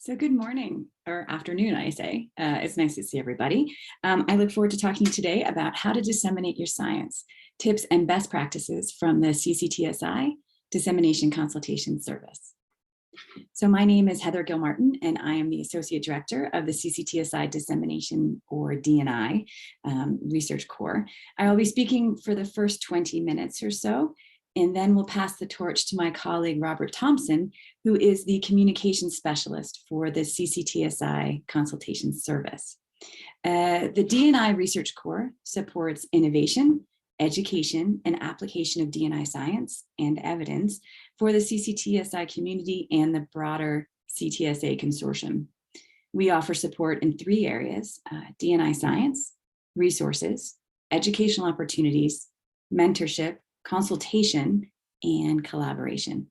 So good morning or afternoon, I say. It's nice to see everybody. I look forward to talking today about how to disseminate your science, tips and best practices from the CCTSI Dissemination Consultation Service. So my name is Heather Gilmartin, and I am the Associate Director of the CCTSI Dissemination, or D&I, Research Core. I will be speaking for the first 20 minutes or so, and then we'll pass the torch to my colleague, Robert Thompson, who is the Communications Specialist for the CCTSI Consultation Service. The D&I Research Core supports innovation, education, and application of D&I science and evidence for the CCTSI community and the broader CTSA consortium. We offer support in three areas: D&I science, resources, educational opportunities, mentorship, consultation, and collaboration.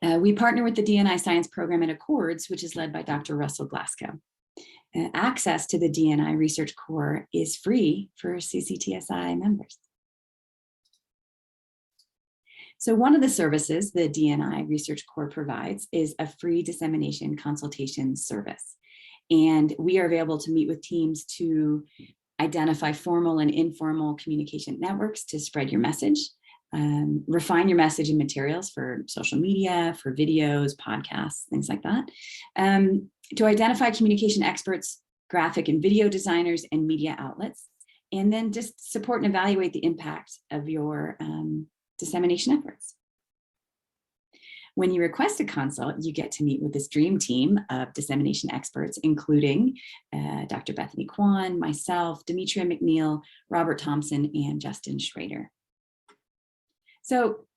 We partner with the D&I Science Program at Accords, which is led by Dr. Russell Glasgow. Access to the D&I Research Core is free for CCTSI members. So one of the services the D&I Research Core provides is a free dissemination consultation service. And we are available to meet with teams to identify formal and informal communication networks to spread your message, refine your message and materials for social media, for videos, podcasts, things like that, to identify communication experts, graphic and video designers, and media outlets, and then just support and evaluate the impact of your dissemination efforts. When you request a consult, you get to meet with this dream team of dissemination experts, including Dr. Bethany Kwan, myself, Demetria McNeil, Robert Thompson, and Justin Schrader. So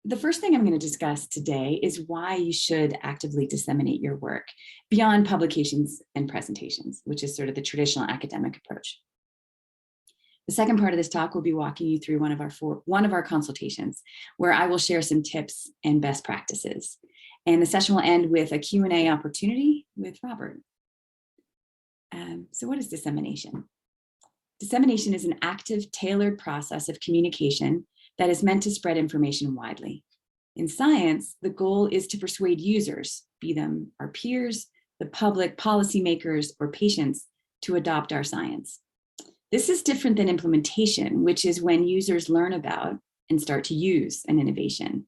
the first thing I'm going to discuss today is why you should actively disseminate your work beyond publications and presentations, which is sort of the traditional academic approach. The second part of this talk will be walking you through one of our consultations, where I will share some tips and best practices. And the session will end with a Q&A opportunity with Robert. So what is dissemination? Dissemination is an active, tailored process of communication that is meant to spread information widely. In science, the goal is to persuade users, be them our peers, the public, policymakers, or patients, to adopt our science. This is different than implementation, which is when users learn about and start to use an innovation.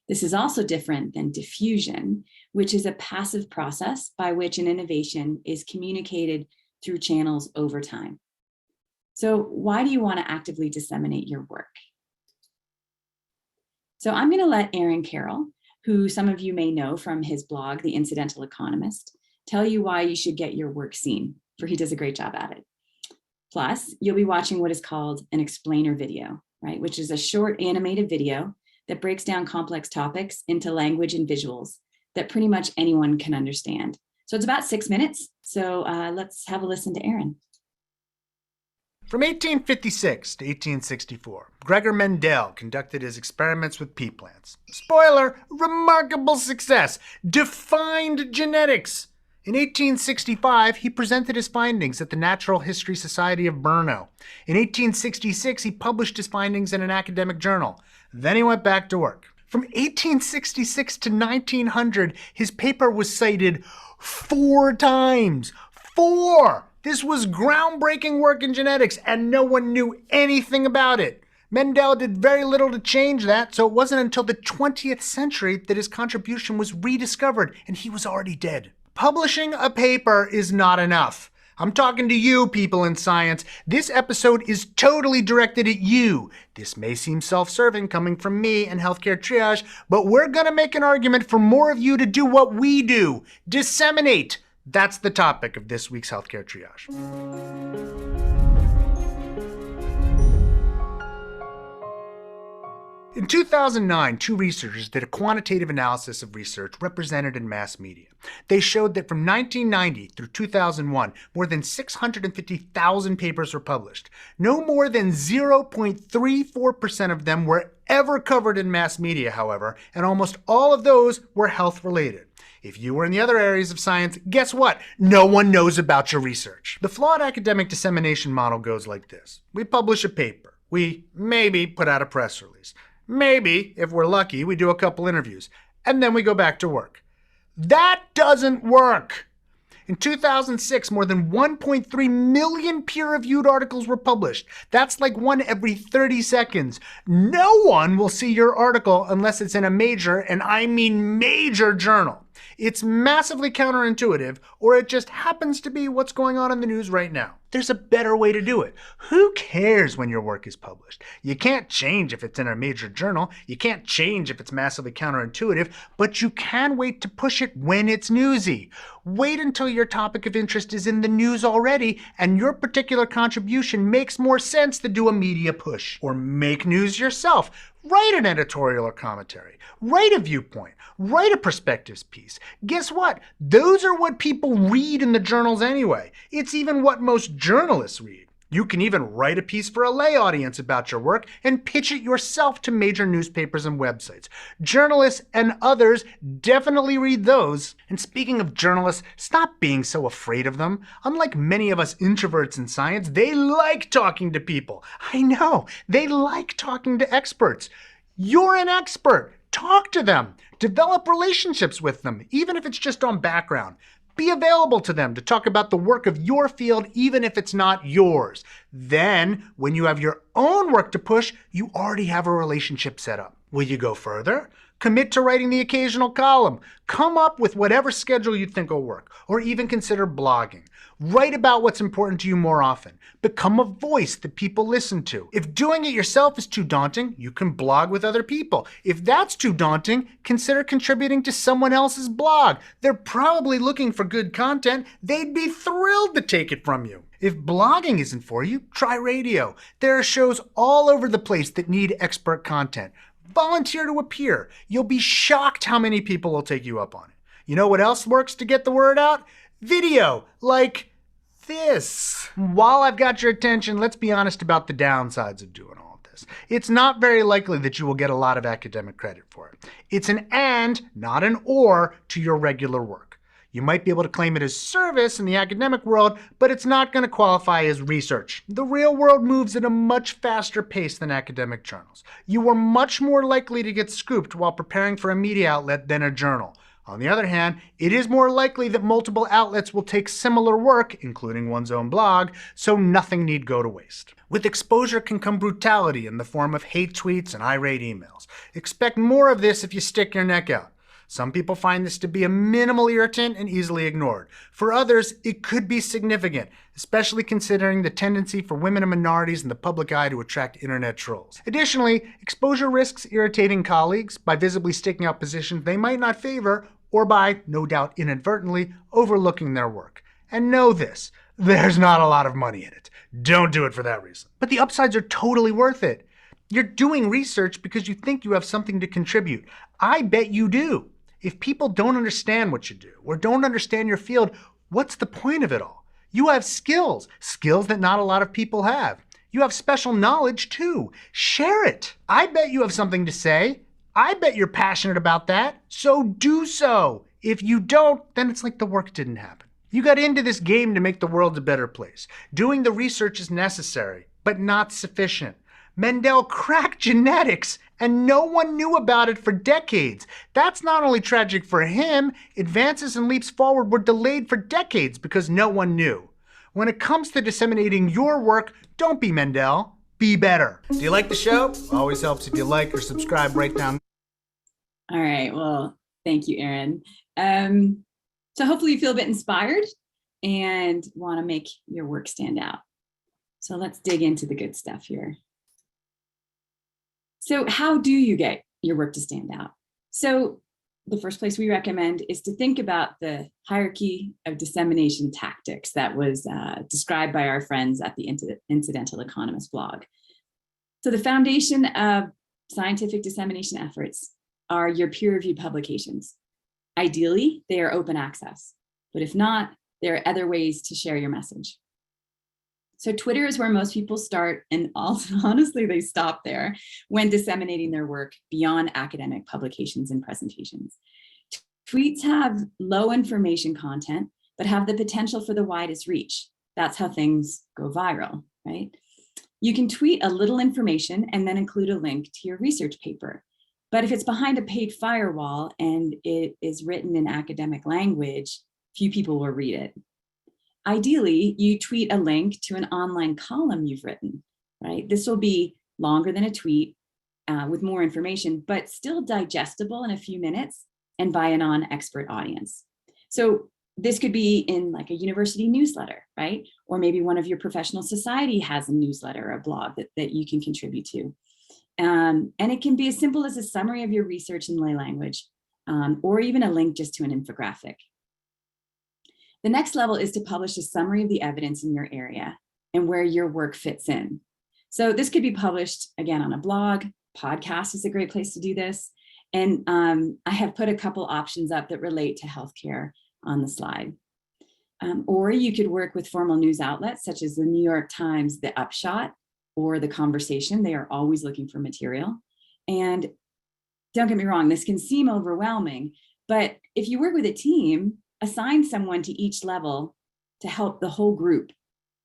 This is also different than diffusion, which is a passive process by which an innovation is communicated through channels over time. So why do you want to actively disseminate your work? So I'm going to let Aaron Carroll, who some of you may know from his blog, The Incidental Economist, tell you why you should get your work seen, for he does a great job at it. Plus, you'll be watching what is called an explainer video, right? Which is a short animated video that breaks down complex topics into language and visuals that pretty much anyone can understand. So it's about 6 minutes. So let's have a listen to Aaron. From 1856 to 1864, Gregor Mendel conducted his experiments with pea plants. Spoiler, remarkable success, defined genetics. In 1865, he presented his findings at the Natural History Society of Brno. In 1866, he published his findings in an academic journal. Then he went back to work. From 1866 to 1900, his paper was cited 4 times. 4! This was groundbreaking work in genetics, and no one knew anything about it. Mendel did very little to change that, so it wasn't until the 20th century that his contribution was rediscovered, and he was already dead. Publishing a paper is not enough. I'm talking to you, people in science. This episode is totally directed at you. This may seem self-serving coming from me and Healthcare Triage, but we're going to make an argument for more of you to do what we do. Disseminate. That's the topic of this week's Healthcare Triage. In 2009, 2 researchers did a quantitative analysis of research represented in mass media. They showed that from 1990 through 2001, more than 650,000 papers were published. No more than 0.34% of them were ever covered in mass media, however, and almost all of those were health-related. If you were in the other areas of science, guess what? No one knows about your research. The flawed academic dissemination model goes like this. We publish a paper. We maybe put out a press release. Maybe, if we're lucky, we do a couple interviews. And then we go back to work. That doesn't work. In 2006, more than 1.3 million peer-reviewed articles were published. That's like one every 30 seconds. No one will see your article unless it's in a major, and I mean major journal. It's massively counterintuitive, or it just happens to be what's going on in the news right now. There's a better way to do it. Who cares when your work is published? You can't change if it's in a major journal. You can't change if it's massively counterintuitive, but you can wait to push it when it's newsy. Wait until your topic of interest is in the news already and your particular contribution makes more sense to do a media push. Or make news yourself. Write an editorial or commentary. Write a viewpoint. Write a perspectives piece. Guess what? Those are what people read in the journals anyway. It's even what most journalists read. You can even write a piece for a lay audience about your work and pitch it yourself to major newspapers and websites. Journalists and others definitely read those. And speaking of journalists, stop being so afraid of them. Unlike many of us introverts in science, they like talking to people. I know, they like talking to experts. You're an expert. Talk to them. Develop relationships with them, even if it's just on background. Be available to them to talk about the work of your field, even if it's not yours. Then, when you have your own work to push, you already have a relationship set up. Will you go further? Commit to writing the occasional column. Come up with whatever schedule you think will work, or even consider blogging. Write about what's important to you more often. Become a voice that people listen to. If doing it yourself is too daunting, you can blog with other people. If that's too daunting, consider contributing to someone else's blog. They're probably looking for good content. They'd be thrilled to take it from you. If blogging isn't for you, try radio. There are shows all over the place that need expert content. Volunteer to appear. You'll be shocked how many people will take you up on it. You know what else works to get the word out? Video, like this. While I've got your attention, let's be honest about the downsides of doing all of this. It's not very likely that you will get a lot of academic credit for it. It's an and, not an or, to your regular work. You might be able to claim it as service in the academic world, but it's not going to qualify as research. The real world moves at a much faster pace than academic journals. You are much more likely to get scooped while preparing for a media outlet than a journal. On the other hand, it is more likely that multiple outlets will take similar work, including one's own blog, so nothing need go to waste. With exposure can come brutality in the form of hate tweets and irate emails. Expect more of this if you stick your neck out. Some people find this to be a minimal irritant and easily ignored. For others, it could be significant, especially considering the tendency for women and minorities in the public eye to attract internet trolls. Additionally, exposure risks irritating colleagues by visibly sticking out positions they might not favor, or by, no doubt inadvertently, overlooking their work. And know this, there's not a lot of money in it. Don't do it for that reason. But the upsides are totally worth it. You're doing research because you think you have something to contribute. I bet you do. If people don't understand what you do or don't understand your field, what's the point of it all? You have skills that not a lot of people have. You have special knowledge too. Share it. I bet you have something to say. I bet you're passionate about that, so do so. If you don't, then it's like the work didn't happen. You got into this game to make the world a better place. Doing the research is necessary, but not sufficient. Mendel cracked genetics, and no one knew about it for decades. That's not only tragic for him, advances and leaps forward were delayed for decades because no one knew. When it comes to disseminating your work, don't be Mendel, be better. Do you like the show? Always helps if you like or subscribe right down. All right, well, thank you, Aaron. So hopefully you feel a bit inspired and want to make your work stand out. So let's dig into the good stuff here. So how do you get your work to stand out? So the first place we recommend is to think about the hierarchy of dissemination tactics that was described by our friends at the Incidental Economist blog. So the foundation of scientific dissemination efforts are your peer-reviewed publications. Ideally, they are open access, but if not, there are other ways to share your message. So Twitter is where most people start, and also, honestly, they stop there when disseminating their work beyond academic publications and presentations. Tweets have low information content, but have the potential for the widest reach. That's how things go viral, right? You can tweet a little information and then include a link to your research paper. But if it's behind a paid firewall and it is written in academic language, few people will read it. Ideally, you tweet a link to an online column you've written, right? This will be longer than a tweet with more information, but still digestible in a few minutes and by a non-expert audience. So this could be in like a university newsletter, right? Or maybe one of your professional society has a newsletter, a blog that you can contribute to. And it can be as simple as a summary of your research in lay language, or even a link just to an infographic. The next level is to publish a summary of the evidence in your area and where your work fits in. So this could be published again on a blog. Podcast is a great place to do this. And I have put a couple options up that relate to healthcare on the slide. Or you could work with formal news outlets such as the New York Times, The Upshot, or The Conversation. They are always looking for material. And don't get me wrong, this can seem overwhelming, but if you work with a team, assign someone to each level to help the whole group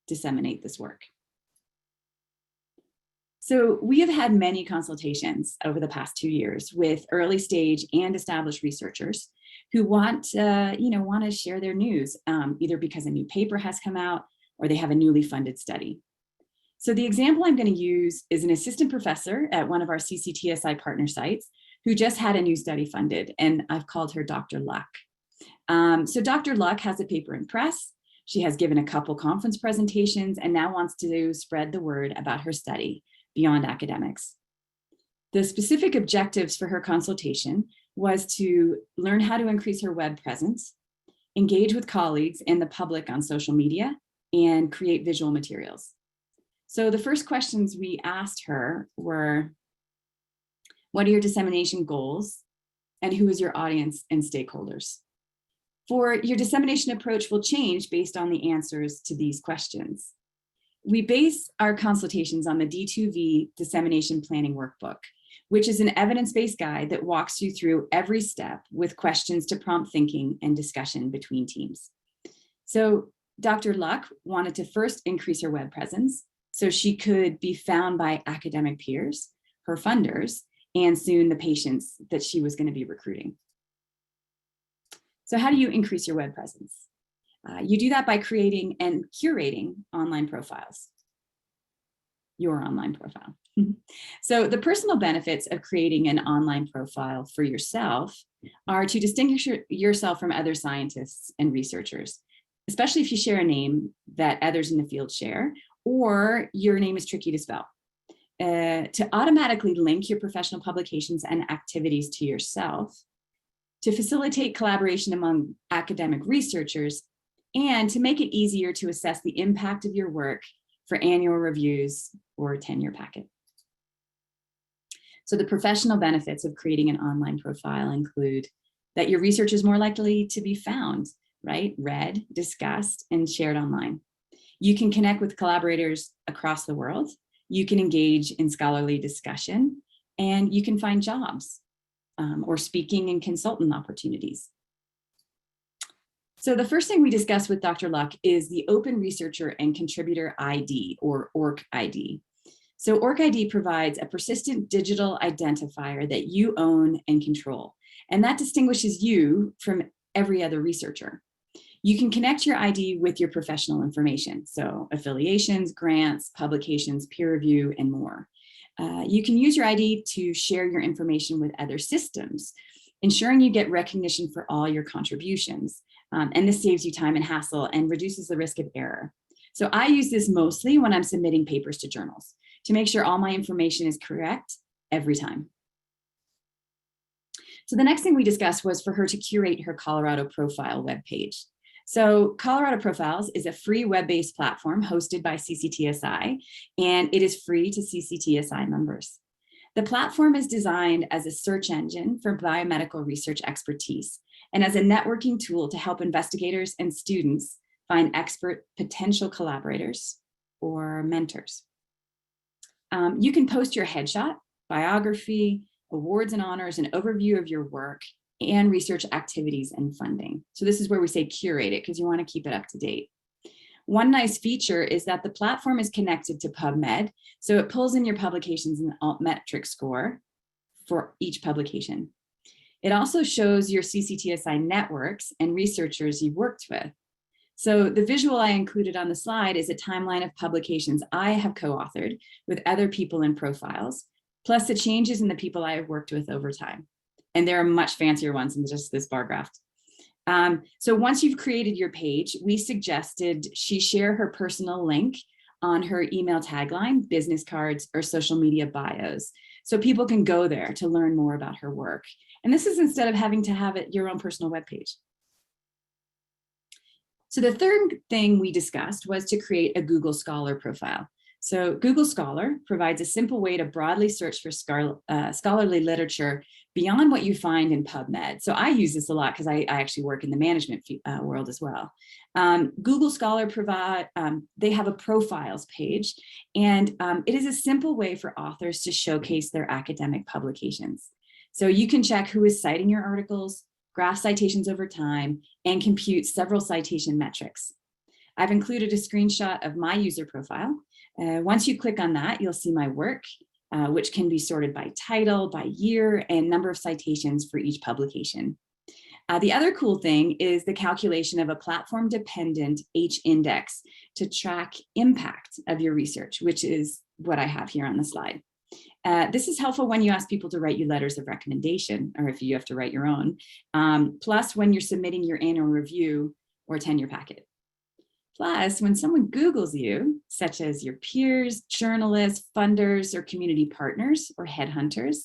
disseminate this work. So we have had many consultations over the past 2 years with early stage and established researchers who want to share their news, either because a new paper has come out or they have a newly funded study. So the example I'm going to use is an assistant professor at one of our CCTSI partner sites who just had a new study funded, and I've called her Dr. Luck. So Dr. Luck has a paper in press. She has given a couple conference presentations and now wants to spread the word about her study beyond academics. The specific objectives for her consultation was to learn how to increase her web presence, engage with colleagues and the public on social media, and create visual materials. So the first questions we asked her were, what are your dissemination goals? And who is your audience and stakeholders? For your dissemination approach will change based on the answers to these questions. We base our consultations on the D2V Dissemination Planning Workbook, which is an evidence-based guide that walks you through every step with questions to prompt thinking and discussion between teams. So Dr. Luck wanted to first increase her web presence so she could be found by academic peers, her funders, and soon the patients that she was going to be recruiting. So how do you increase your web presence? You do that by creating and curating online profiles, your online profile. So the personal benefits of creating an online profile for yourself are to distinguish yourself from other scientists and researchers, especially if you share a name that others in the field share, or your name is tricky to spell. To automatically link your professional publications and activities to yourself, to facilitate collaboration among academic researchers, and to make it easier to assess the impact of your work for annual reviews or tenure packet. So the professional benefits of creating an online profile include that your research is more likely to be found, right? Read, discussed, and shared online. You can connect with collaborators across the world. You can engage in scholarly discussion, and you can find jobs or speaking and consultant opportunities. So the first thing we discussed with Dr. Luck is the Open Researcher and Contributor ID, or ORC ID. So ORC ID provides a persistent digital identifier that you own and control, and that distinguishes you from every other researcher. You can connect your ID with your professional information, so affiliations, grants, publications, peer review, and more. You can use your ID to share your information with other systems, ensuring you get recognition for all your contributions. And this saves you time and hassle and reduces the risk of error. So I use this mostly when I'm submitting papers to journals to make sure all my information is correct every time. So the next thing we discussed was for her to curate her Colorado Profile webpage. So Colorado Profiles is a free web-based platform hosted by CCTSI, and it is free to CCTSI members. The platform is designed as a search engine for biomedical research expertise and as a networking tool to help investigators and students find expert potential collaborators or mentors. You can post your headshot, biography, awards and honors, an overview of your work, and research activities and funding. So this is where we say curate it because you want to keep it up to date. One nice feature is that the platform is connected to PubMed, so it pulls in your publications and altmetric score for each publication. It also shows your CCTSI networks and researchers you've worked with. So the visual I included on the slide is a timeline of publications I have co-authored with other people in profiles, plus the changes in the people I have worked with over time. And there are much fancier ones than just this bar graph. So once you've created your page, we suggested she share her personal link on her email tagline, business cards, or social media bios, so people can go there to learn more about her work. And this is instead of having to have it your own personal webpage. So the third thing we discussed was to create a Google Scholar profile. So Google Scholar provides a simple way to broadly search for scholarly literature beyond what you find in PubMed. So I use this a lot because I actually work in the management world as well. Google Scholar they have a profiles page, and it is a simple way for authors to showcase their academic publications. So you can check who is citing your articles, graph citations over time, and compute several citation metrics. I've included a screenshot of my user profile. Once you click on that, you'll see my work, which can be sorted by title, by year, and number of citations for each publication. The other cool thing is the calculation of a platform-dependent H-index to track impact of your research, which is what I have here on the slide. This is helpful when you ask people to write you letters of recommendation, or if you have to write your own, plus when you're submitting your annual review or tenure packet. Plus, when someone Googles you, such as your peers, journalists, funders, or community partners, or headhunters,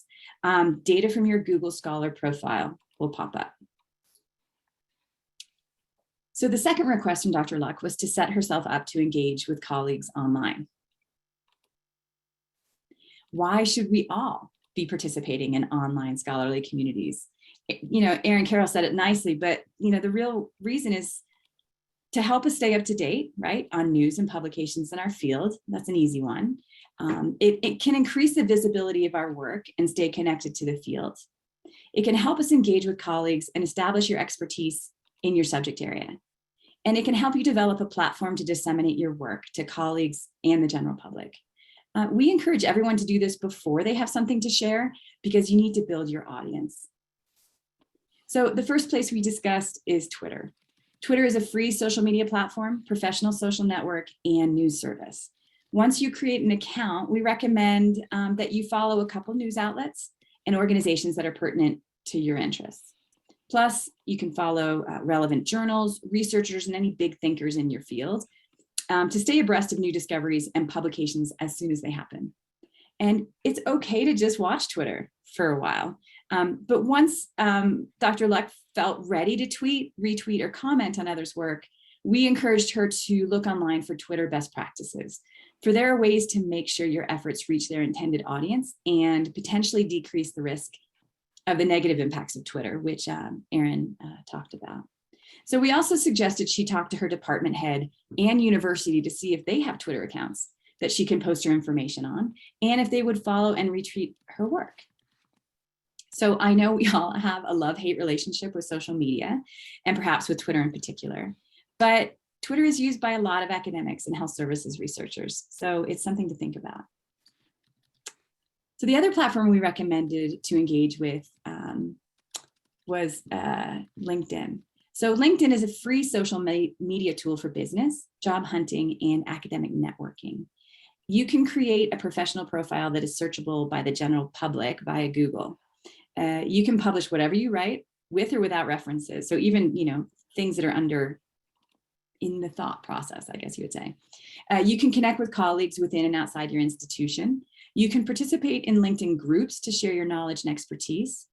data from your Google Scholar profile will pop up. So the second request from Dr. Luck was to set herself up to engage with colleagues online. Why should we all be participating in online scholarly communities? You know, Erin Carroll said it nicely, but the real reason is to help us stay up to date, right, on news and publications in our field. That's an easy one. It can increase the visibility of our work and stay connected to the field. It can help us engage with colleagues and establish your expertise in your subject area. And it can help you develop a platform to disseminate your work to colleagues and the general public. We encourage everyone to do this before they have something to share, because you need to build your audience. So the first place we discussed is Twitter. Twitter is a free social media platform, professional social network, and news service. Once you create an account, we recommend that you follow a couple news outlets and organizations that are pertinent to your interests. Plus, you can follow relevant journals, researchers, and any big thinkers in your field to stay abreast of new discoveries and publications as soon as they happen. And it's okay to just watch Twitter for a while. But once Dr. Luck felt ready to tweet, retweet, or comment on others' work, we encouraged her to look online for Twitter best practices. For there are ways to make sure your efforts reach their intended audience and potentially decrease the risk of the negative impacts of Twitter, which Erin talked about. So we also suggested she talk to her department head and university to see if they have Twitter accounts that she can post her information on, and if they would follow and retweet her work. So I know we all have a love-hate relationship with social media, and perhaps with Twitter in particular, but Twitter is used by a lot of academics and health services researchers, so it's something to think about. So the other platform we recommended to engage with was LinkedIn. So LinkedIn is a free social media tool for business, job hunting, and academic networking. You can create a professional profile that is searchable by the general public via Google. You can publish whatever you write with or without references. So even, things that are in the thought process, I guess you would say. You can connect with colleagues within and outside your institution. You can participate in LinkedIn groups to share your knowledge and expertise.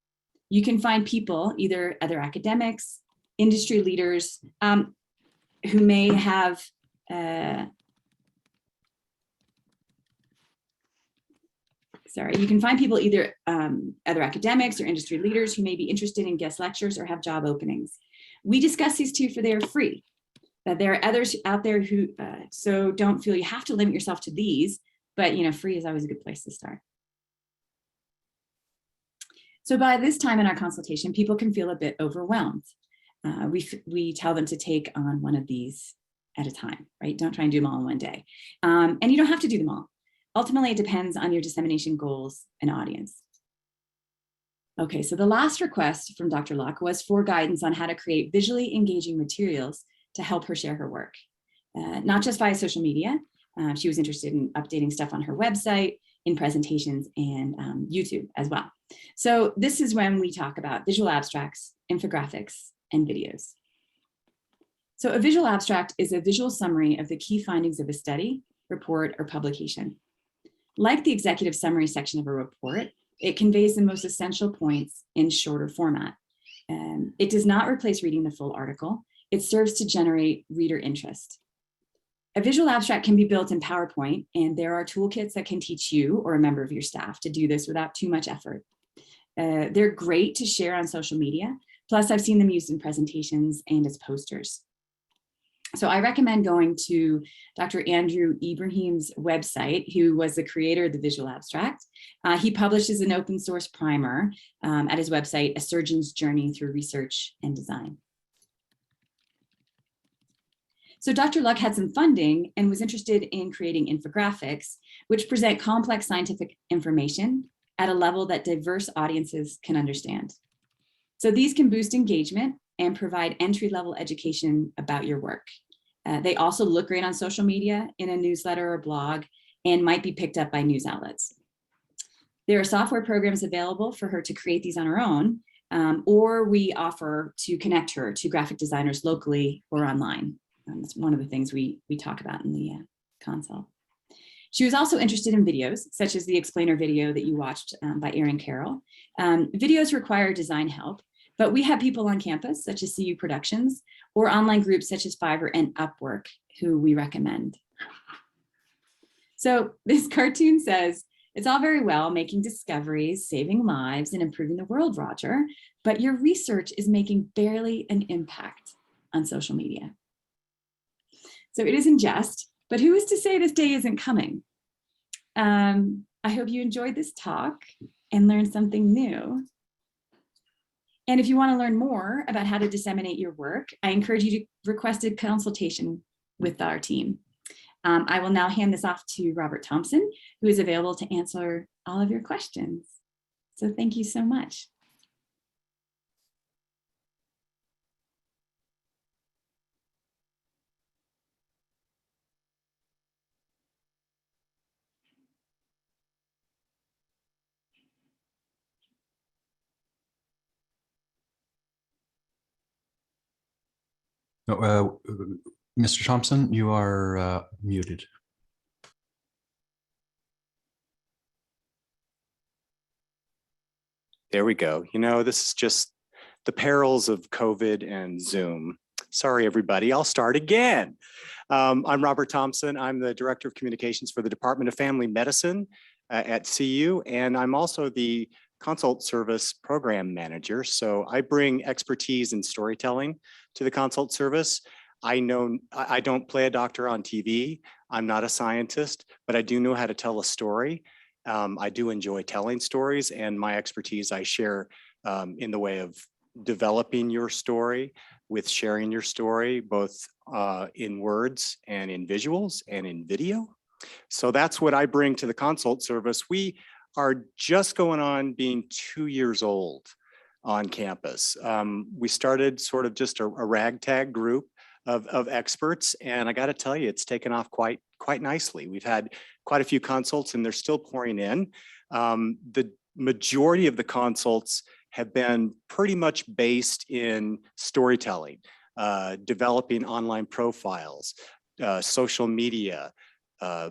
You can find people, either other academics, industry leaders, who may have you can find people, either other academics or industry leaders who may be interested in guest lectures or have job openings. We discuss these too, for they are free. There are others out there who, so don't feel you have to limit yourself to these, but free is always a good place to start. So by this time in our consultation, people can feel a bit overwhelmed. We tell them to take on one of these at a time, right? Don't try and do them all in one day. And you don't have to do them all. Ultimately, it depends on your dissemination goals and audience. Okay, so the last request from Dr. Luck was for guidance on how to create visually engaging materials to help her share her work, not just via social media. She was interested in updating stuff on her website, in presentations, and YouTube as well. So this is when we talk about visual abstracts, infographics, and videos. So a visual abstract is a visual summary of the key findings of a study, report, or publication. Like the executive summary section of a report, it conveys the most essential points in shorter format. It does not replace reading the full article. It serves to generate reader interest. A visual abstract can be built in PowerPoint, and there are toolkits that can teach you or a member of your staff to do this without too much effort. They're great to share on social media. Plus, I've seen them used in presentations and as posters. So I recommend going to Dr. Andrew Ibrahim's website, who was the creator of the visual abstract. He publishes an open source primer at his website, A Surgeon's Journey Through Research and Design. So Dr. Luck had some funding and was interested in creating infographics, which present complex scientific information at a level that diverse audiences can understand. So these can boost engagement and provide entry-level education about your work. They also look great on social media, in a newsletter or blog, and might be picked up by news outlets. There are software programs available for her to create these on her own, or we offer to connect her to graphic designers locally or online. That's one of the things we talk about in the consult. She was also interested in videos, such as the explainer video that you watched by Erin Carroll. Videos require design help, but we have people on campus, such as CU Productions, or online groups such as Fiverr and Upwork, who we recommend. So this cartoon says, it's all very well making discoveries, saving lives, and improving the world, Roger, but your research is making barely an impact on social media. So it is in jest, but who is to say this day isn't coming? I hope you enjoyed this talk and learned something new. And if you want to learn more about how to disseminate your work, I encourage you to request a consultation with our team. I will now hand this off to Robert Thompson, who is available to answer all of your questions. So thank you so much. Mr. Thompson, you are muted. There we go. You know, this is just the perils of COVID and Zoom. Sorry, everybody, I'll start again. I'm Robert Thompson. I'm the Director of Communications for the Department of Family Medicine at CU, and I'm also the Consult Service Program Manager. So I bring expertise in storytelling to the Consult Service. I don't play a doctor on TV. I'm not a scientist, but I do know how to tell a story. I do enjoy telling stories, and my expertise I share in the way of developing your story, with sharing your story, both in words and in visuals and in video. So that's what I bring to the Consult Service. We are just going on being 2 years old on campus. We started sort of just a ragtag group of experts, and I got to tell you, it's taken off quite nicely. We've had quite a few consults, and they're still pouring in. The majority of the consults have been pretty much based in storytelling, developing online profiles, social media,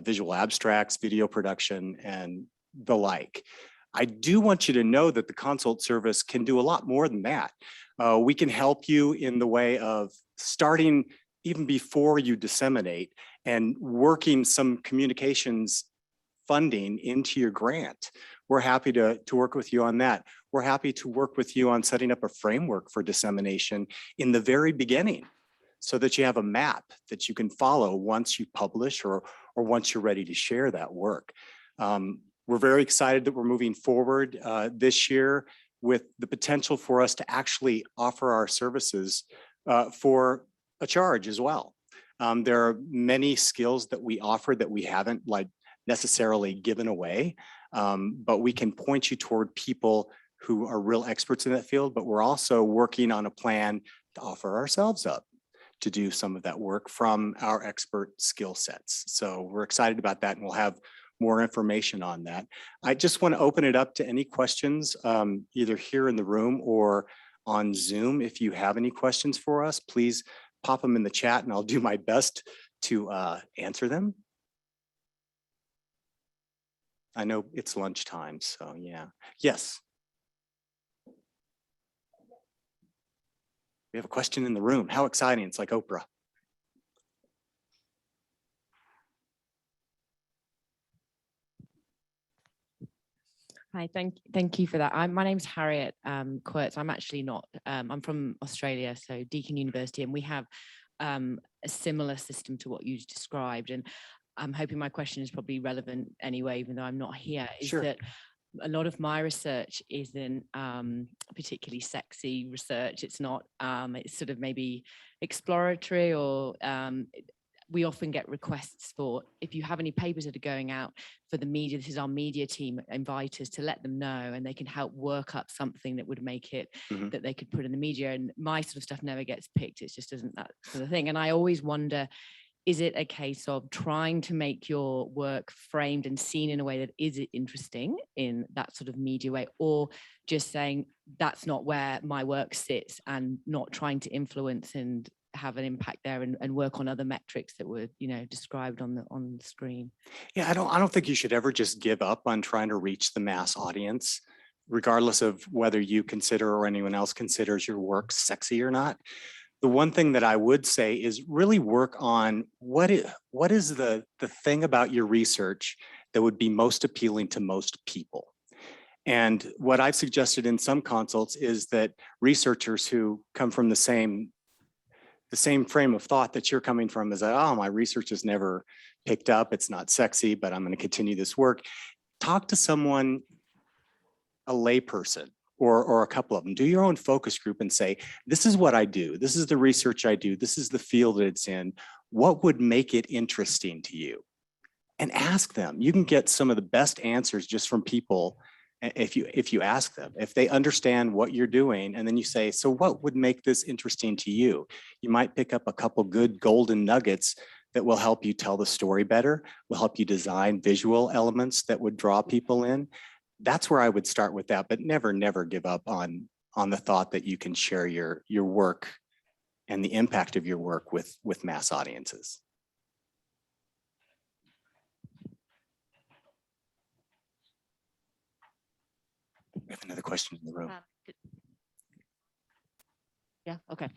visual abstracts, video production, and the like. I do want you to know that the Consult Service can do a lot more than that. We can help you in the way of starting even before you disseminate and working some communications funding into your grant. We're happy to work with you on that. We're happy to work with you on setting up a framework for dissemination in the very beginning, so that you have a map that you can follow once you publish or once you're ready to share that work. We're very excited that we're moving forward this year with the potential for us to actually offer our services for a charge as well. There are many skills that we offer that we haven't necessarily given away, but we can point you toward people who are real experts in that field, but we're also working on a plan to offer ourselves up to do some of that work from our expert skill sets. So we're excited about that, and we'll have more information on that. I just want to open it up to any questions, either here in the room or on Zoom. If you have any questions for us, please pop them in the chat and I'll do my best to answer them. I know it's lunchtime, so yeah. Yes. We have a question in the room. How exciting. It's like Oprah. Hi, thank you for that. My name's Harriet Quirtz. I'm actually not, I'm from Australia, so Deakin University, and we have a similar system to what you described. And I'm hoping my question is probably relevant anyway, even though I'm not here, is Sure. that a lot of my research isn't particularly sexy research. It's not, it's sort of maybe exploratory, or we often get requests for, if you have any papers that are going out for the media, this is our media team, invite us to let them know, and they can help work up something that would make it that they could put in the media. And my sort of stuff never gets picked. It just isn't that sort of thing. And I always wonder, is it a case of trying to make your work framed and seen in a way that is interesting in that sort of media way, or just saying that's not where my work sits, and not trying to influence and have an impact there, and work on other metrics that were, you know, described on the screen? Yeah, I don't think you should ever just give up on trying to reach the mass audience, regardless of whether you consider or anyone else considers your work sexy or not. The one thing that I would say is really work on what is the thing about your research that would be most appealing to most people. And what I've suggested in some consults is that researchers who come from the same frame of thought that you're coming from, is that, oh, my research is never picked up, it's not sexy, but I'm going to continue this work. Talk to someone, a layperson, or a couple of them. Do your own focus group and say, this is what I do. This is the research I do. This is the field that it's in. What would make it interesting to you? And ask them. You can get some of the best answers just from people if you ask them, if they understand what you're doing, and then you say, so what would make this interesting to you? You might pick up a couple good golden nuggets that will help you tell the story better, will help you design visual elements that would draw people in. That's where I would start with that, but never give up on the thought that you can share your work and the impact of your work with mass audiences. We have another question in the room. Yeah, okay.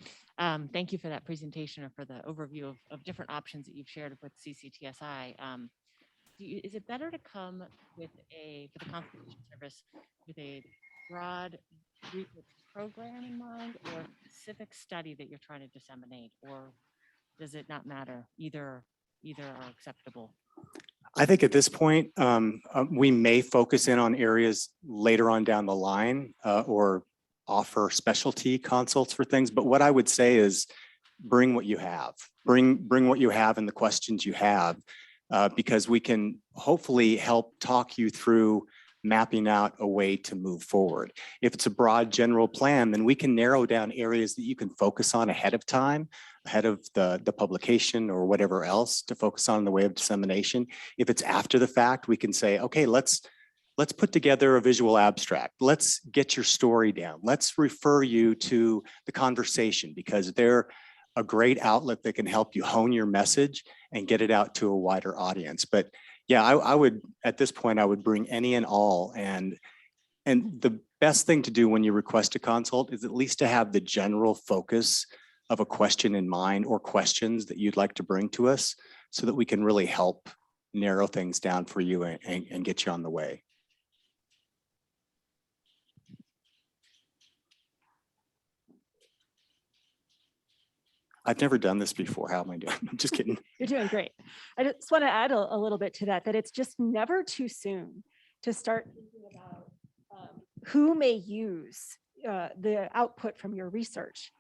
Thank you for that presentation, or for the overview of different options that you've shared with CCTSI. Is it better to come with for the consultation service with a broad research program in mind, or a specific study that you're trying to disseminate, or does it not matter? Either are acceptable. I think at this point, we may focus in on areas later on down the line, or offer specialty consults for things. But what I would say is bring what you have. Bring what you have and the questions you have, because we can hopefully help talk you through mapping out a way to move forward. If it's a broad general plan, then we can narrow down areas that you can focus on ahead of time, ahead of the publication or whatever else to focus on in the way of dissemination. If it's after the fact, we can say, okay, let's put together a visual abstract. Let's get your story down. Let's refer you to the conversation, because they're a great outlet that can help you hone your message and get it out to a wider audience. But yeah, I would, at this point, I would bring any and all. And the best thing to do when you request a consult is at least to have the general focus of a question in mind, or questions that you'd like to bring to us, so that we can really help narrow things down for you and get you on the way. I've never done this before. How am I doing? I'm just kidding. You're doing great. I just want to add a little bit to that it's just never too soon to start thinking about who may use the output from your research.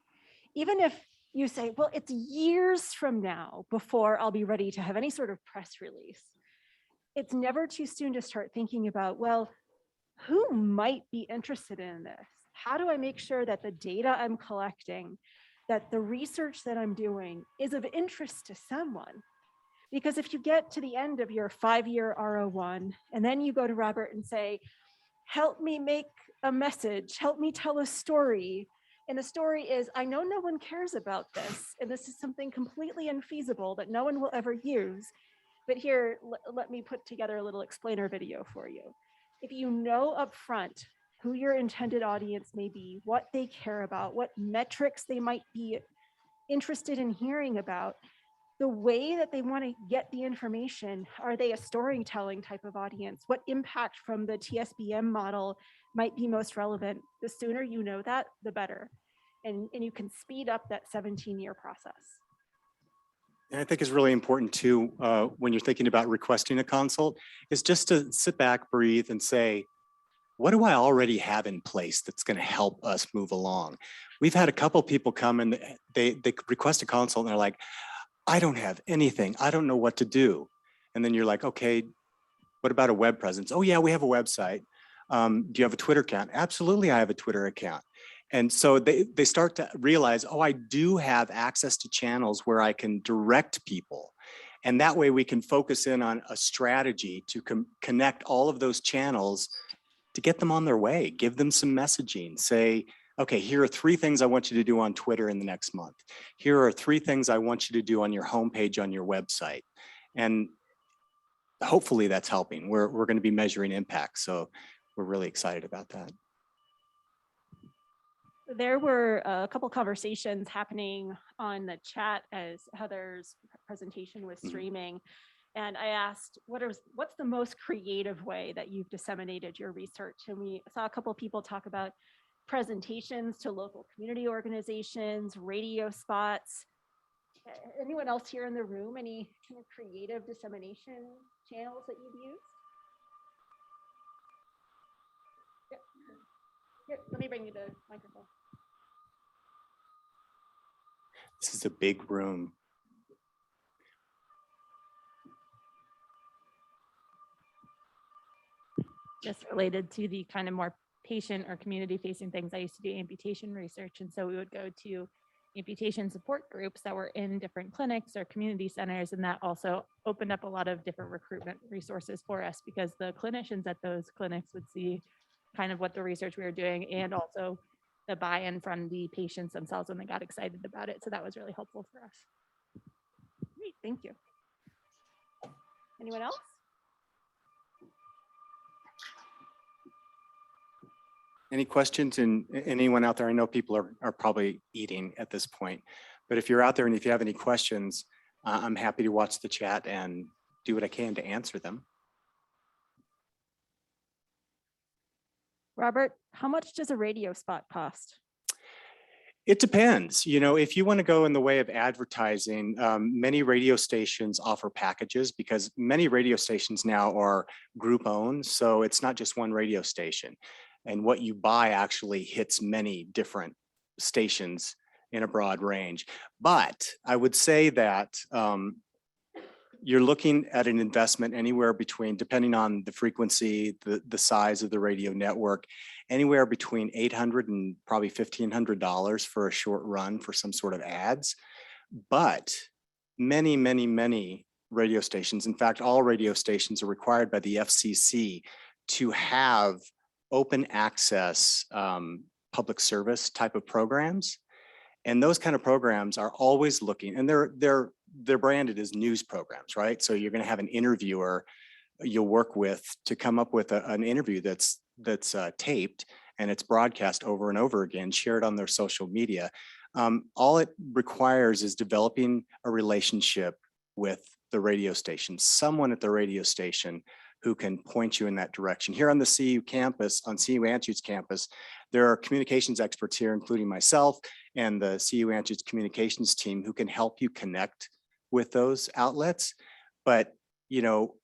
Even if you say, well, it's years from now before I'll be ready to have any sort of press release. It's never too soon to start thinking about, well, who might be interested in this? How do I make sure that the data I'm collecting, that the research that I'm doing is of interest to someone? Because if you get to the end of your 5-year R01 and then you go to Robert and say, help me make a message, help me tell a story. And the story is, I know no one cares about this, and this is something completely unfeasible that no one will ever use. But here, let me put together a little explainer video for you. If you know upfront who your intended audience may be, what they care about, what metrics they might be interested in hearing about, the way that they want to get the information, are they a storytelling type of audience? What impact from the TSBM model might be most relevant? The sooner you know that, the better. And you can speed up that 17-year process. And I think it's really important too, when you're thinking about requesting a consult, is just to sit back, breathe, and say, what do I already have in place that's going to help us move along? We've had a couple people come and they request a consult and they're like, I don't have anything. I don't know what to do. And then you're like, okay, what about a web presence? Oh yeah, we have a website. Do you have a Twitter account? Absolutely, I have a Twitter account. And so they start to realize, oh, I do have access to channels where I can direct people. And that way we can focus in on a strategy to connect all of those channels to get them on their way, give them some messaging, say, okay, here are 3 things I want you to do on Twitter in the next month. Here are 3 things I want you to do on your homepage on your website. And hopefully that's helping. We're going to be measuring impact. So we're really excited about that. There were a couple conversations happening on the chat as Heather's presentation was streaming. And I asked, what's the most creative way that you've disseminated your research? And we saw a couple of people talk about presentations to local community organizations, radio spots. Anyone else here in the room, any kind of creative dissemination channels that you've used? Yep. Here, let me bring you the microphone. This is a big room. Just related to the kind of more patient or community facing things, I used to do amputation research. And so we would go to amputation support groups that were in different clinics or community centers. And that also opened up a lot of different recruitment resources for us, because the clinicians at those clinics would see kind of what the research we were doing and also the buy-in from the patients themselves when they got excited about it. So that was really helpful for us. Great, thank you. Anyone else? Any questions? And anyone out there? I know people are probably eating at this point, but if you're out there and if you have any questions, I'm happy to watch the chat and do what I can to answer them. Robert, how much does a radio spot cost? It depends. You know, if you want to go in the way of advertising, many radio stations offer packages, because many radio stations now are group owned. So it's not just one radio station. And what you buy actually hits many different stations in a broad range. But I would say that you're looking at an investment anywhere between, depending on the frequency, the size of the radio network, anywhere between $800 and probably $1,500 for a short run for some sort of ads. But many, many, many radio stations, in fact, all radio stations are required by the FCC to have open access public service type of programs. And those kind of programs are always looking, and they're branded as news programs, right? So you're going to have an interviewer you'll work with to come up with an interview that's taped, and it's broadcast over and over again, shared on their social media. All it requires is developing a relationship with the radio station, someone at the radio station who can point you in that direction. Here on the CU campus, on CU Anschutz campus, there are communications experts here, including myself and the CU Anschutz communications team, who can help you connect with those outlets. But, you know,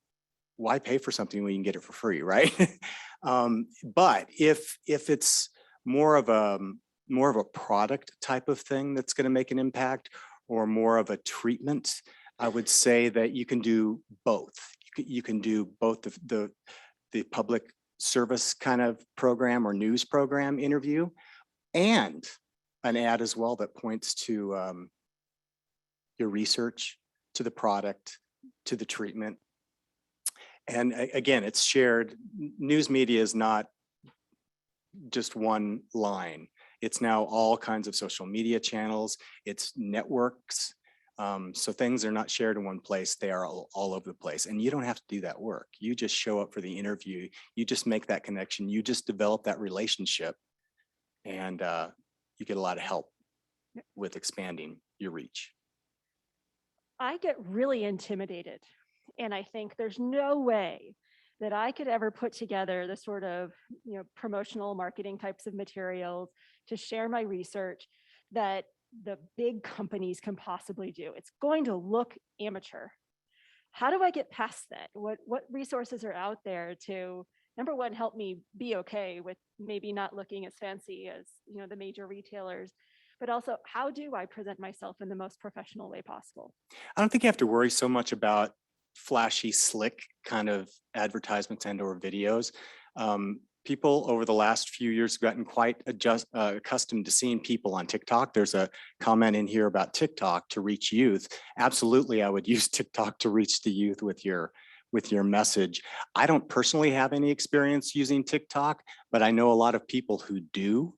why pay for something when you can get it for free, right? But if it's more of a product type of thing that's going to make an impact, or more of a treatment, I would say that you can do both. You can do both the public service kind of program or news program interview, and an ad as well that points to your research, to the product, to the treatment. And again, it's shared. News media is not just one line. It's now all kinds of social media channels. It's networks. So things are not shared in one place. They are all over the place. And you don't have to do that work. You just show up for the interview. You just make that connection. You just develop that relationship. And you get a lot of help with expanding your reach. I get really intimidated. And I think there's no way that I could ever put together the sort of, promotional marketing types of materials to share my research that the big companies can possibly do. It's going to look amateur. How do I get past that? What resources are out there to, number one, help me be okay with maybe not looking as fancy as, the major retailers, but also how do I present myself in the most professional way possible? I don't think you have to worry so much about flashy, slick kind of advertisements and or videos. People over the last few years have gotten quite accustomed to seeing people on TikTok. There's a comment in here about TikTok to reach youth. Absolutely, I would use TikTok to reach the youth with your message. I don't personally have any experience using TikTok, but I know a lot of people who do.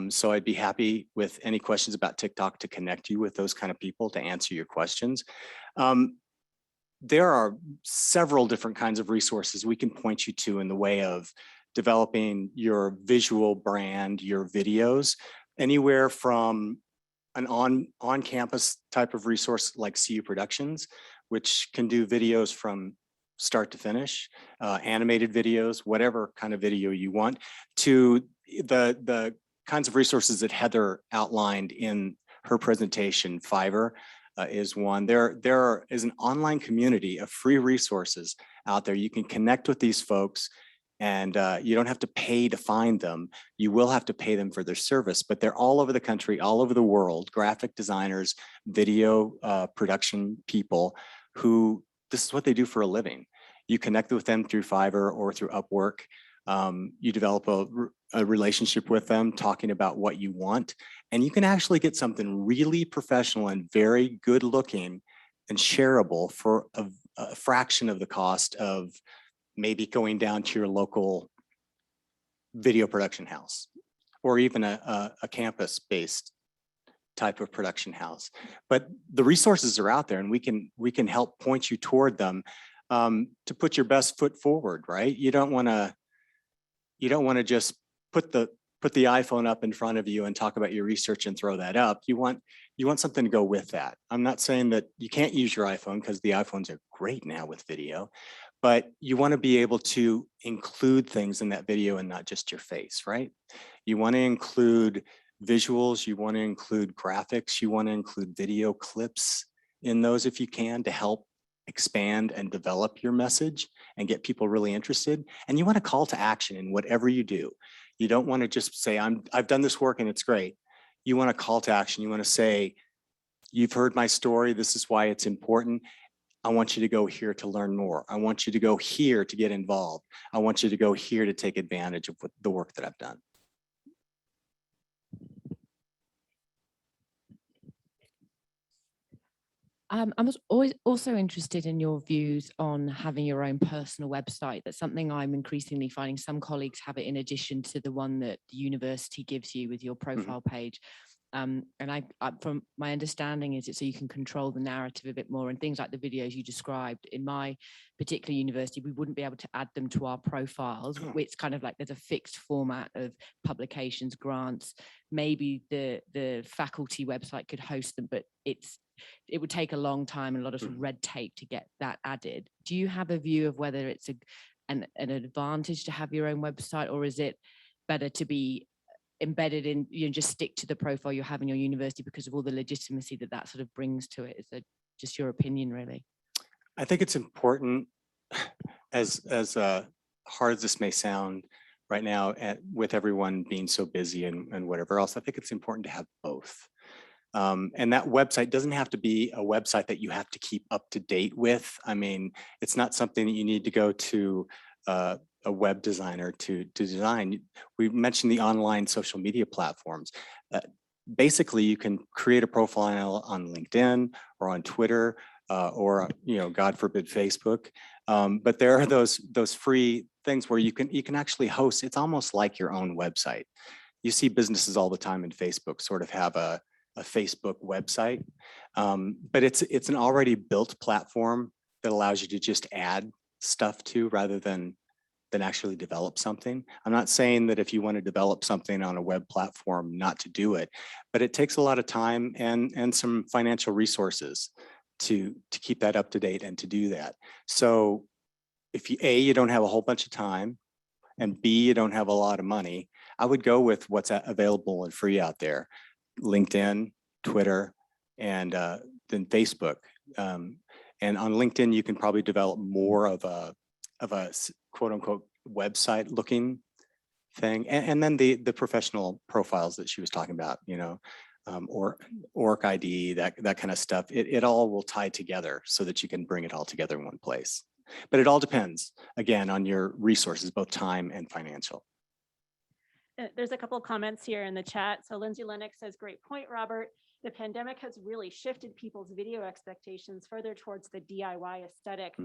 So I'd be happy with any questions about TikTok to connect you with those kind of people to answer your questions. There are several different kinds of resources we can point you to in the way of developing your visual brand, your videos, anywhere from an on-campus type of resource like CU Productions, which can do videos from start to finish, animated videos, whatever kind of video you want, to the kinds of resources that Heather outlined in her presentation. Fiverr is one. There is an online community of free resources out there. You can connect with these folks, and you don't have to pay to find them. You will have to pay them for their service, but they're all over the country, all over the world, graphic designers, video production people who, this is what they do for a living. You connect with them through Fiverr or through Upwork. You develop a relationship with them, talking about what you want, and you can actually get something really professional and very good looking and shareable for a fraction of the cost of maybe going down to your local video production house or even a campus-based type of production house. But the resources are out there, and we can help point you toward them to put your best foot forward, right? You don't want to just put the iPhone up in front of you and talk about your research and throw that up. You want something to go with that. I'm not saying that you can't use your iPhone, because the iPhones are great now with video, but you want to be able to include things in that video and not just your face, right? You want to include visuals, you want to include graphics, you want to include video clips in those if you can, to help expand and develop your message and get people really interested. And you want a call to action in whatever you do. You don't want to just say, I've done this work and it's great. You want a call to action. You want to say, you've heard my story. This is why it's important. I want you to go here to learn more. I want you to go here to get involved. I want you to go here to take advantage of the work that I've done. I was always also interested in your views on having your own personal website. That's something I'm increasingly finding some colleagues have it in addition to the one that the university gives you with your profile page. And I, from my understanding, is it so you can control the narrative a bit more, and things like the videos you described. In my particular university, we wouldn't be able to add them to our profiles. It's kind of like there's a fixed format of publications, grants. Maybe the faculty website could host them, but it would take a long time and a lot of red tape to get that added. Do you have a view of whether it's an advantage to have your own website, or is it better to be embedded in, just stick to the profile you have in your university because of all the legitimacy that sort of brings to it? Is that just your opinion, really? I think it's important, as hard as this may sound right now, with everyone being so busy and whatever else, I think it's important to have both. And that website doesn't have to be a website that you have to keep up to date with. I mean, it's not something that you need to go to a web designer to design. We mentioned the online social media platforms. Basically, you can create a profile on LinkedIn or on Twitter or God forbid, Facebook. But there are those free things where you can actually host. It's almost like your own website. You see businesses all the time in Facebook sort of have a Facebook website, but it's an already built platform that allows you to just add stuff to rather than actually develop something. I'm not saying that if you want to develop something on a web platform not to do it, but it takes a lot of time and some financial resources to keep that up to date and to do that. So if you don't have a whole bunch of time, and B, you don't have a lot of money, I would go with what's available and free out there: LinkedIn, Twitter, and then Facebook. And on LinkedIn, you can probably develop more of a quote unquote website looking thing. And then the professional profiles that she was talking about, or Orc ID, that kind of stuff. It all will tie together so that you can bring it all together in one place. But it all depends, again, on your resources, both time and financial. There's a couple of comments here in the chat. So Lindsay Lennox says, great point, Robert. The pandemic has really shifted people's video expectations further towards the DIY aesthetic.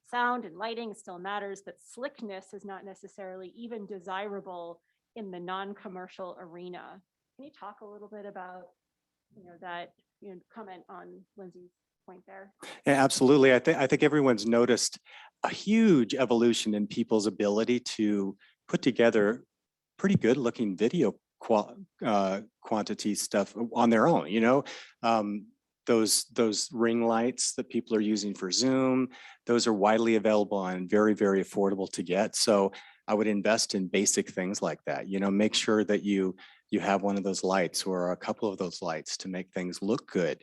Sound and lighting still matters, but slickness is not necessarily even desirable in the non-commercial arena. Can you talk a little bit about that, comment on Lindsay's point there? Yeah, absolutely. I think everyone's noticed a huge evolution in people's ability to put together pretty good looking video quantity stuff on their own. Those ring lights that people are using for Zoom, those are widely available and very, very affordable to get. So I would invest in basic things like that. Make sure that you have one of those lights or a couple of those lights to make things look good.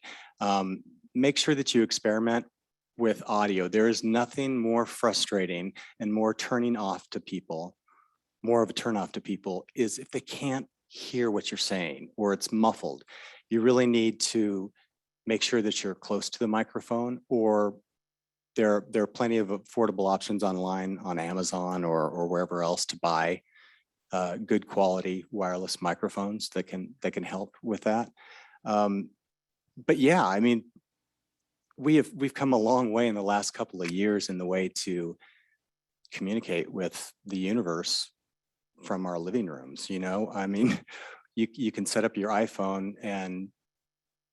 Make sure that you experiment with audio. There is nothing more frustrating and more turning off to people, more of a turn off to people, is if they can't hear what you're saying or it's muffled. You really need to make sure that you're close to the microphone, or there are plenty of affordable options online on Amazon or wherever else to buy good quality wireless microphones that can help with that. But yeah, I mean, we've come a long way in the last couple of years in the way to communicate with the universe from our living rooms. I mean, you can set up your iPhone and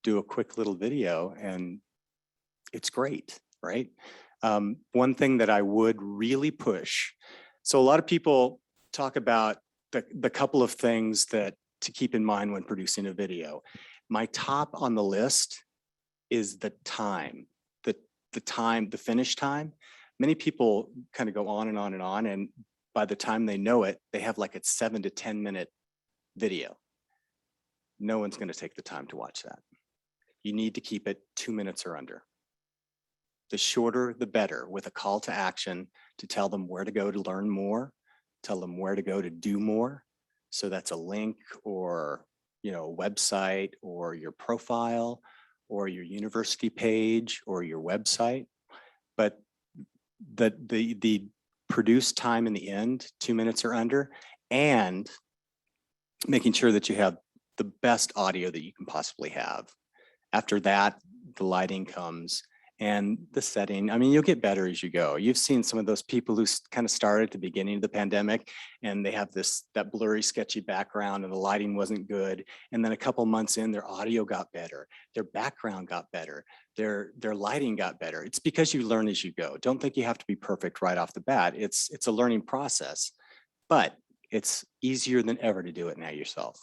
do a quick little video and it's great, right? One thing that I would really push, so a lot of people talk about the couple of things that to keep in mind when producing a video. My top on the list is the time, the finish time. Many people kind of go on and on and on, and by the time they know it, they have like a 7 to 10 minute video. No one's going to take the time to watch that. You need to keep it 2 minutes or under. The shorter, the better, with a call to action to tell them where to go to learn more, tell them where to go to do more. So that's a link or a website or your profile or your university page or your website. But the produced time in the end, 2 minutes or under, and making sure that you have the best audio that you can possibly have. After that, the lighting comes and the setting. I mean, you'll get better as you go. You've seen some of those people who kind of started at the beginning of the pandemic and they have that blurry, sketchy background and the lighting wasn't good. And then a couple months in, their audio got better, their background got better, their lighting got better. It's because you learn as you go. Don't think you have to be perfect right off the bat. It's a learning process, but it's easier than ever to do it now yourself.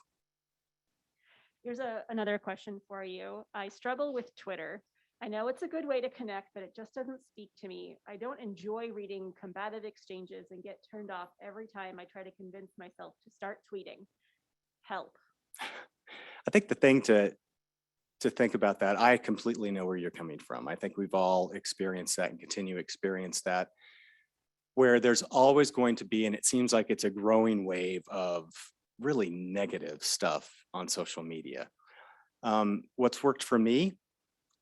Here's another question for you. I struggle with Twitter. I know it's a good way to connect, but it just doesn't speak to me. I don't enjoy reading combative exchanges and get turned off every time I try to convince myself to start tweeting. Help. I think the thing to think about that, I completely know where you're coming from. I think we've all experienced that and continue to experience that, where there's always going to be, and it seems like it's a growing wave of really negative stuff on social media. What's worked for me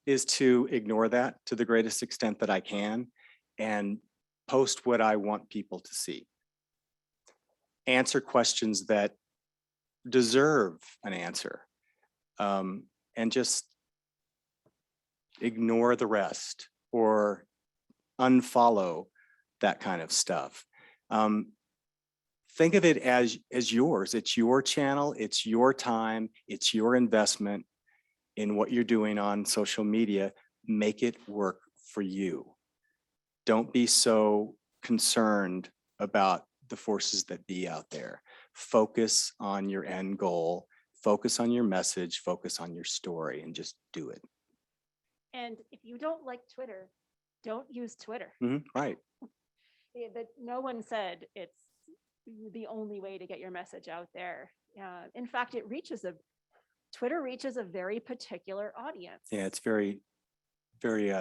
is to ignore that to the greatest extent that I can and post what I want people to see. answer questions that deserve an answer, and just ignore the rest or unfollow that kind of stuff. Think of it as yours. It's your channel, it's your time, it's your investment in what you're doing on social media. Make it work for you. Don't be so concerned about the forces that be out there. Focus on your end goal, focus on your message, focus on your story, and just do it. And if you don't like Twitter, don't use Twitter. Right. That no one said it's the only way to get your message out there. In fact, Twitter reaches a very particular audience. Yeah, it's very, very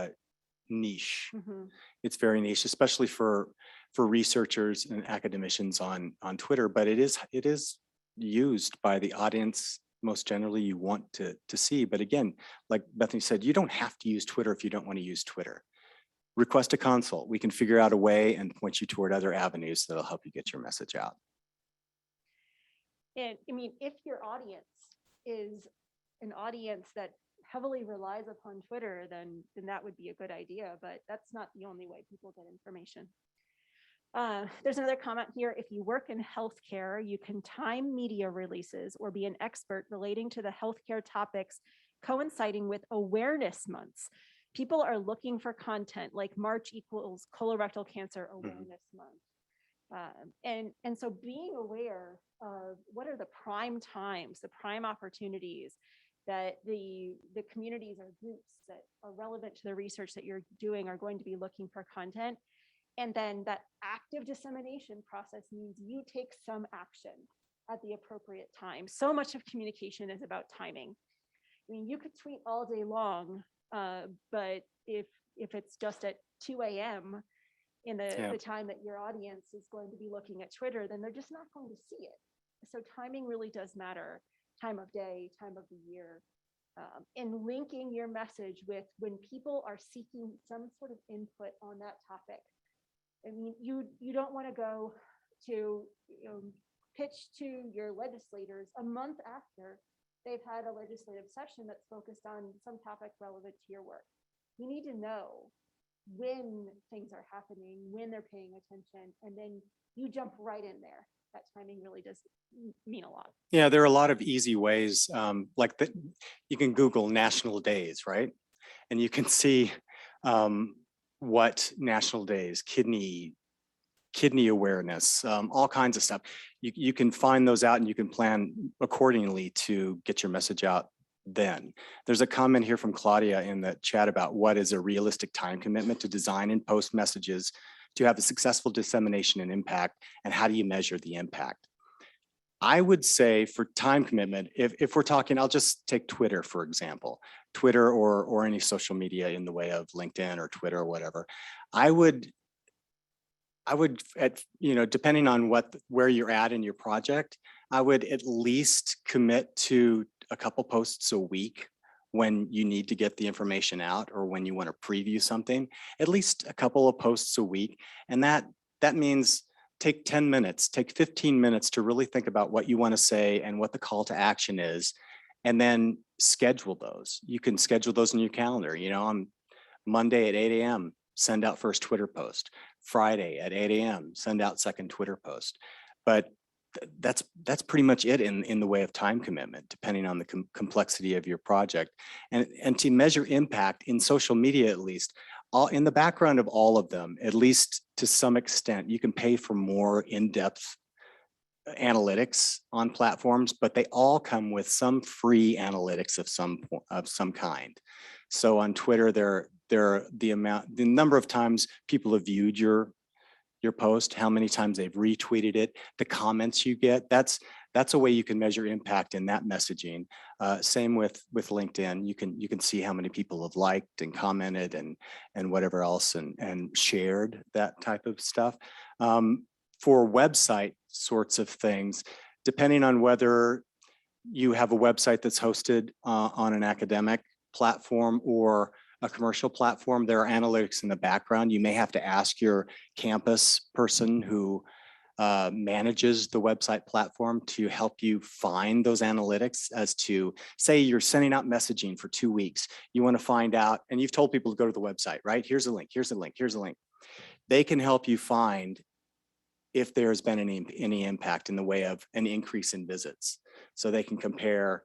niche. Mm-hmm. It's very niche, especially for researchers and academicians on Twitter, but it is used by the audience most generally you want to see. But again, like Bethany said, you don't have to use Twitter if you don't want to use Twitter. Request a consult. We can figure out a way and point you toward other avenues that'll help you get your message out. And I mean, if your audience is an audience that heavily relies upon Twitter, then that would be a good idea, but that's not the only way people get information. There's another comment here. If you work in healthcare, you can time media releases or be an expert relating to the healthcare topics coinciding with awareness months. People are looking for content like March equals colorectal cancer awareness month. And so being aware of what are the prime times, the prime opportunities that the communities or groups that are relevant to the research that you're doing are going to be looking for content. And then that active dissemination process means you take some action at the appropriate time. So much of communication is about timing. I mean, you could tweet all day long, but if it's just at 2 a.m. in the time that your audience is going to be looking at Twitter, then they're just not going to see it. So timing really does matter. Time of day, time of the year, and linking your message with when people are seeking some sort of input on that topic. I mean, you don't want to go to pitch to your legislators a month after they've had a legislative session that's focused on some topic relevant to your work. You need to know when things are happening, when they're paying attention, and then you jump right in there. That timing really does mean a lot. Yeah, there are a lot of easy ways, like that. You can Google national days, right? And you can see what national days, kidney awareness, all kinds of stuff. You can find those out and you can plan accordingly to get your message out then. There's a comment here from Claudia in the chat about what is a realistic time commitment to design and post messages to have a successful dissemination and impact, and how do you measure the impact? I would say for time commitment, if we're talking, I'll just take Twitter, for example, Twitter or any social media in the way of LinkedIn or Twitter or whatever. I would depending on where you're at in your project, I would at least commit to a couple posts a week when you need to get the information out or when you want to preview something, at least a couple of posts a week. And that means take 10 minutes, take 15 minutes to really think about what you want to say and what the call to action is, and then schedule those. You can schedule those in your calendar. On Monday at 8 a.m., send out first Twitter post. Friday at 8 a.m., send out second Twitter post. But that's pretty much it in the way of time commitment, depending on the complexity of your project. And to measure impact in social media, at least, in the background of all of them, at least to some extent, you can pay for more in-depth analytics on platforms, but they all come with some free analytics of some kind. So on Twitter, the number of times people have viewed your post, how many times they've retweeted it, the comments you get, that's a way you can measure impact in that messaging. Same with LinkedIn. You can see how many people have liked and commented and whatever else and shared that type of stuff. For website sorts of things, depending on whether you have a website that's hosted on an academic platform or a commercial platform, there are analytics in the background. You may have to ask your campus person who manages the website platform to help you find those analytics as to, say you're sending out messaging for 2 weeks. You want to find out, and you've told people to go to the website, right? Here's a link, here's a link, here's a link. They can help you find if there's been any impact in the way of an increase in visits. So they can compare,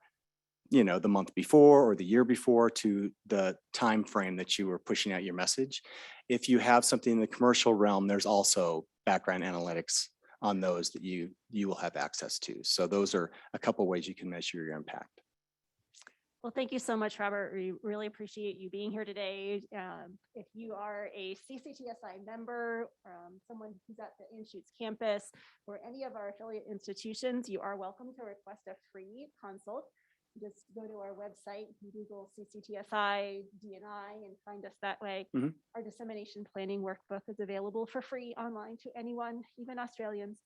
you know, the month before or the year before to the time frame that you were pushing out your message. If you have something in the commercial realm, there's also background analytics on those that you will have access to. So those are a couple ways you can measure your impact. Well, thank you so much, Robert. We really appreciate you being here today. If you are a CCTSI member, someone who's at the Anschutz campus or any of our affiliate institutions, you are welcome to request a free consult. Just go to our website, you can Google CCTSI DNI and find us that way. Mhm. Our dissemination planning workbook is available for free online to anyone, even Australians.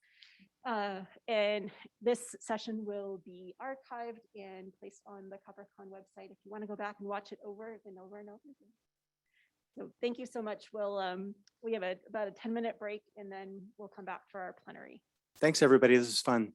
And this session will be archived and placed on the CopperCon website if you want to go back and watch it over and over and over again. So thank you so much. We have about a 10-minute break and then we'll come back for our plenary. Thanks, everybody. This is fun.